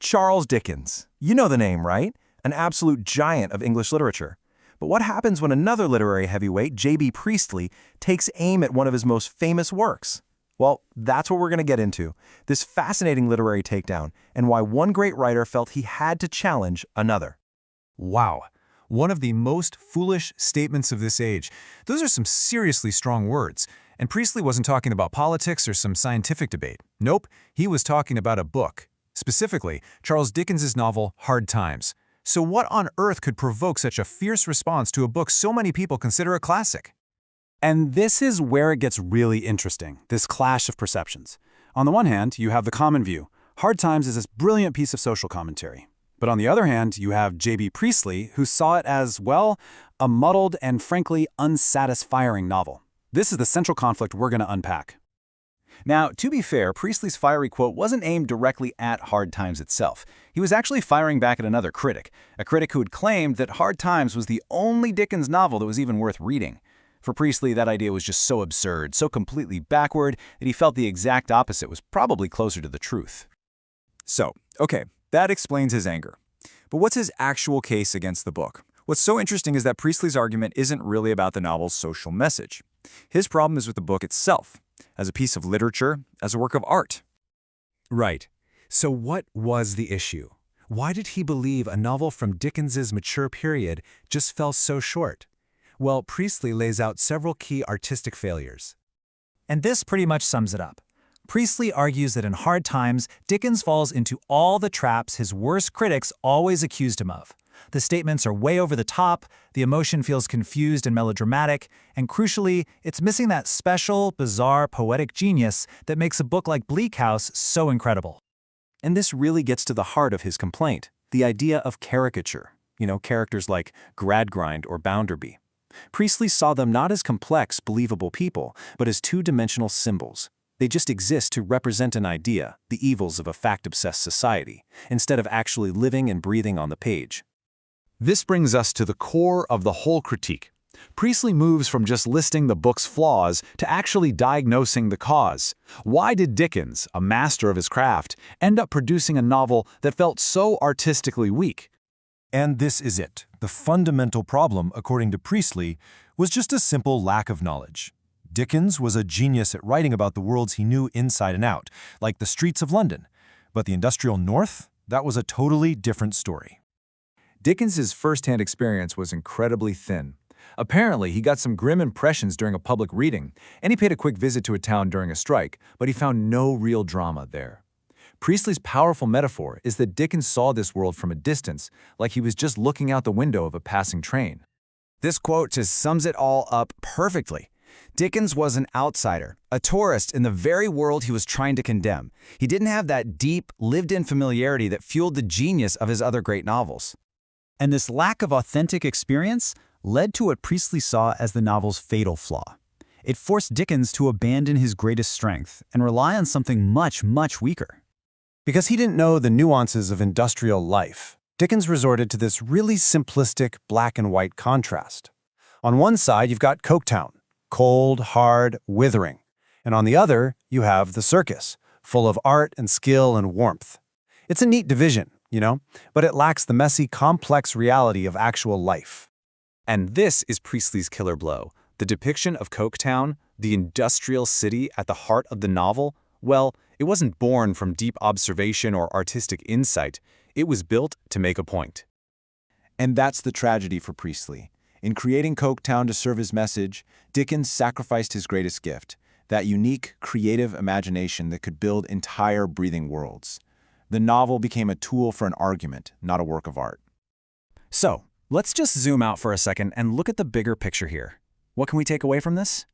Charles Dickens. You know the name, right? An absolute giant of English literature. But what happens when another literary heavyweight, J.B. Priestly, takes aim at one of his most famous works? Well, that's what we're going to get into, this fascinating literary takedown, and why one great writer felt he had to challenge another. Wow. One of the most foolish statements of this age. Those are some seriously strong words. And Priestley wasn't talking about politics or some scientific debate. Nope, he was talking about a book. Specifically, Charles Dickens's novel, Hard Times. So what on earth could provoke such a fierce response to a book so many people consider a classic? And this is where it gets really interesting, this clash of perceptions. On the one hand, you have the common view. Hard Times is this brilliant piece of social commentary. But on the other hand, you have J.B. Priestley, who saw it as, well, a muddled and frankly unsatisfying novel. This is the central conflict we're going to unpack. Now, to be fair, Priestley's fiery quote wasn't aimed directly at Hard Times itself. He was actually firing back at another critic, a critic who had claimed that Hard Times was the only Dickens novel that was even worth reading. For Priestley, that idea was just so absurd, so completely backward, that he felt the exact opposite was probably closer to the truth. So, okay, that explains his anger. But what's his actual case against the book? What's so interesting is that Priestley's argument isn't really about the novel's social message. His problem is with the book itself, as a piece of literature, as a work of art. Right. So what was the issue? Why did he believe a novel from Dickens's mature period just fell so short? Well, Priestley lays out several key artistic failures. And this pretty much sums it up. Priestley argues that in Hard Times, Dickens falls into all the traps his worst critics always accused him of. The statements are way over the top, the emotion feels confused and melodramatic, and crucially, it's missing that special, bizarre, poetic genius that makes a book like Bleak House so incredible. And this really gets to the heart of his complaint, the idea of caricature. Characters like Gradgrind or Bounderby. Priestley saw them not as complex, believable people, but as two-dimensional symbols. They just exist to represent an idea, the evils of a fact-obsessed society, instead of actually living and breathing on the page. This brings us to the core of the whole critique. Priestley moves from just listing the book's flaws to actually diagnosing the cause. Why did Dickens, a master of his craft, end up producing a novel that felt so artistically weak? And this is it. The fundamental problem, according to Priestley, was just a simple lack of knowledge. Dickens was a genius at writing about the worlds he knew inside and out, like the streets of London. But the industrial North? That was a totally different story. Dickens's first-hand experience was incredibly thin. Apparently, he got some grim impressions during a public reading, and he paid a quick visit to a town during a strike, but he found no real drama there. Priestley's powerful metaphor is that Dickens saw this world from a distance, like he was just looking out the window of a passing train. This quote just sums it all up perfectly. Dickens was an outsider, a tourist in the very world he was trying to condemn. He didn't have that deep, lived-in familiarity that fueled the genius of his other great novels. And this lack of authentic experience led to what Priestley saw as the novel's fatal flaw. It forced Dickens to abandon his greatest strength and rely on something much, much weaker. Because he didn't know the nuances of industrial life, Dickens resorted to this really simplistic black and white contrast. On one side, you've got Coketown, cold, hard, withering. And on the other, you have the circus, full of art and skill and warmth. It's a neat division, but it lacks the messy, complex reality of actual life. And this is Priestley's killer blow. The depiction of Coketown, the industrial city at the heart of the novel, well, it wasn't born from deep observation or artistic insight. It was built to make a point. And that's the tragedy for Priestley. In creating Coketown to serve his message, Dickens sacrificed his greatest gift, that unique, creative imagination that could build entire breathing worlds. The novel became a tool for an argument, not a work of art. So, let's just zoom out for a second and look at the bigger picture here. What can we take away from this?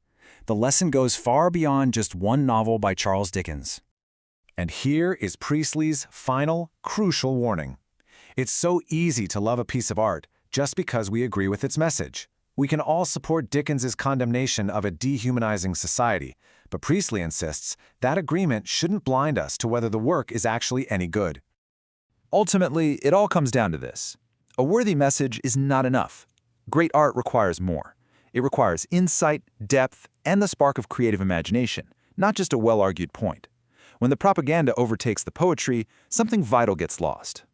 The lesson goes far beyond just one novel by Charles Dickens. And here is Priestley's final, crucial warning. It's so easy to love a piece of art just because we agree with its message. We can all support Dickens's condemnation of a dehumanizing society, but Priestley insists that agreement shouldn't blind us to whether the work is actually any good. Ultimately, it all comes down to this. A worthy message is not enough. Great art requires more. It requires insight, depth, and the spark of creative imagination, not just a well-argued point. When the propaganda overtakes the poetry, something vital gets lost.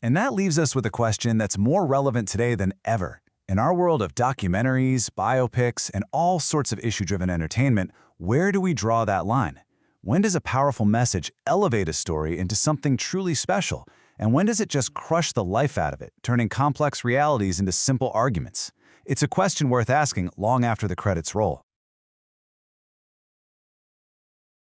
And that leaves us with a question that's more relevant today than ever. In our world of documentaries, biopics, and all sorts of issue-driven entertainment, where do we draw that line? When does a powerful message elevate a story into something truly special? And when does it just crush the life out of it, turning complex realities into simple arguments? It's a question worth asking long after the credits roll.